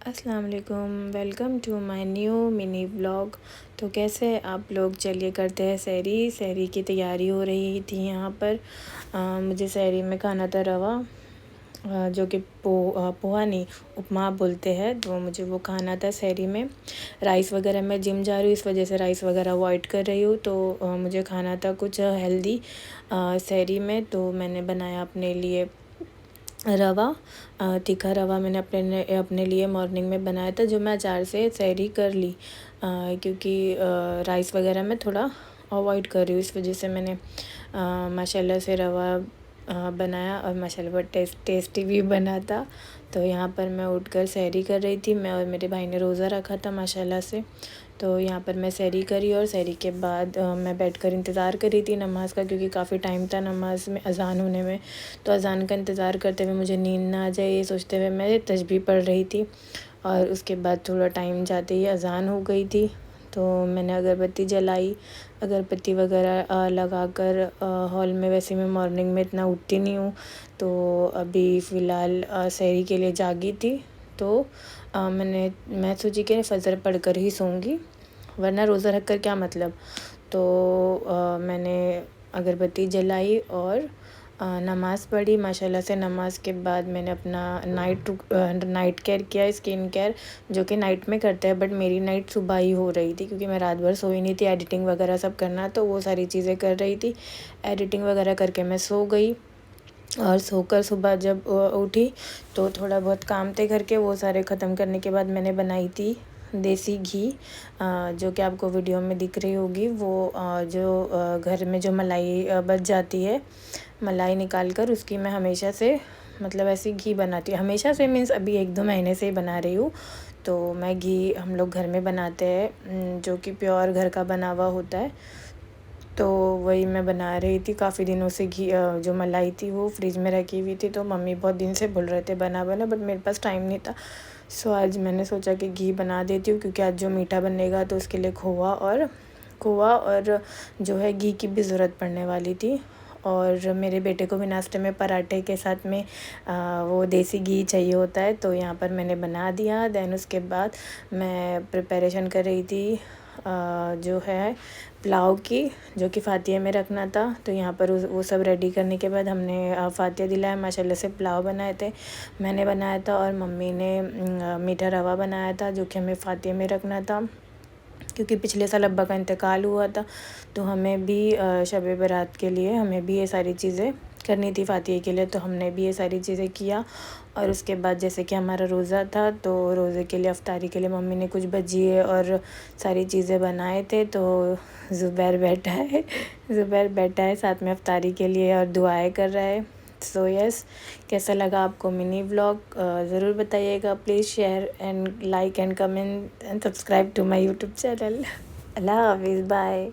अस्सलाम वालेकुम, welcome to my new mini vlog. तो कैसे आप लोग? चलिए करते हैं सहरी की तैयारी हो रही थी यहाँ पर। मुझे सहरी में खाना था रवा, जो कि पोहा नहीं, उपमा बोलते हैं। तो मुझे वो खाना था सहरी में। राइस वगैरह मैं जिम जा रही हूँ, इस वजह से राइस वगैरह अवॉइड कर रही हूँ। तो मुझे खाना था कुछ हेल्दी सहरी में। तो मैंने बनाया अपने लिए रवा, तीखा रवा मैंने अपने लिए मॉर्निंग में बनाया था, जो मैं अचार से सहरी कर ली। क्योंकि राइस वगैरह मैं थोड़ा अवॉइड कर रही हूँ, इस वजह से मैंने माशाल्लाह से रवा बनाया, और माशाल्लाह बहुत टेस्टी भी बना था। तो यहाँ पर मैं उठकर सहरी कर रही थी, मैं और मेरे भाई ने रोज़ा रखा था माशाल्लाह से। तो यहाँ पर मैं सहरी करी, और सहरी के बाद मैं बैठकर इंतज़ार कर रही थी नमाज़ का, क्योंकि काफ़ी टाइम था नमाज़ में अज़ान होने में। तो अज़ान का इंतज़ार करते हुए मुझे नींद ना आ जाए, ये सोचते हुए मैं तस्बीह पढ़ रही थी। और उसके बाद थोड़ा टाइम जाते ही अज़ान हो गई थी। तो मैंने अगरबत्ती जलाई, अगरबत्ती वगैरह लगाकर हॉल में। वैसे मैं मॉर्निंग में इतना उठती नहीं हूँ, तो अभी फ़िलहाल सहरी के लिए जागी थी। तो मैं सोची कि फ़जर पढ़ कर ही सोऊंगी, वरना रोज़ा रख कर क्या मतलब। तो मैंने अगरबत्ती जलाई और नमाज़ पढ़ी। माशाल्लाह से नमाज़ के बाद मैंने अपना नाइट केयर किया, स्किन केयर, जो कि नाइट में करते हैं, बट मेरी नाइट सुबह ही हो रही थी, क्योंकि मैं रात भर सोई नहीं थी। एडिटिंग वगैरह सब करना, तो वो सारी चीज़ें कर रही थी। एडिटिंग वगैरह करके मैं सो गई, और सोकर सुबह जब उठी तो थोड़ा बहुत काम थे घर के, वो सारे ख़त्म करने के बाद मैंने बनाई थी देसी घी, जो कि आपको वीडियो में दिख रही होगी। वो जो घर में जो मलाई बच जाती है, मलाई निकाल कर उसकी मैं हमेशा से, मतलब ऐसी घी बनाती हूँ। हमेशा से मीन्स अभी 1-2 महीने से ही बना रही हूँ। तो मैं घी हम लोग घर में बनाते हैं, जो कि प्योर घर का बना हुआ होता है। तो वही मैं बना रही थी। काफ़ी दिनों से घी जो मलाई थी वो फ्रिज में रखी हुई थी, तो मम्मी बहुत दिन से बोल रहे थे बना, बट मेरे पास टाइम नहीं था। सो आज मैंने सोचा कि घी बना देती हूँ, क्योंकि आज जो मीठा बनेगा तो उसके लिए खोआ और जो है घी की भी ज़रूरत पड़ने वाली थी। और मेरे बेटे को भी नाश्ते में पराठे के साथ में वो देसी घी चाहिए होता है, तो यहाँ पर मैंने बना दिया। दैन उसके बाद मैं प्रिपरेशन कर रही थी जो है पुलाव की, जो कि फ़ातिया में रखना था। तो यहाँ पर वो सब रेडी करने के बाद हमने फ़ातिया दिलाया। माशाल्लाह से पुलाव बनाए थे, मैंने बनाया था, और मम्मी ने मीठा रवा बनाया था, जो कि हमें फ़ातिया में रखना था, क्योंकि पिछले साल अब्बा का इंतकाल हुआ था। तो हमें भी शब बारात के लिए हमें भी ये सारी चीज़ें करनी थी फ़ातिया के लिए, तो हमने भी ये सारी चीज़ें किया। और उसके बाद जैसे कि हमारा रोज़ा था, तो रोज़े के लिए अफ्तारी के लिए मम्मी ने कुछ भजिए और सारी चीज़ें बनाए थे। तो ज़ुबैर बैठा है साथ में अफ्तारी के लिए, और दुआएं कर रहा है। सो यस, कैसा लगा आपको मिनी व्लॉग? ज़रूर बताइएगा। Please share and like and comment and subscribe to my YouTube channel. अल्लाह हाफिज़, बाय।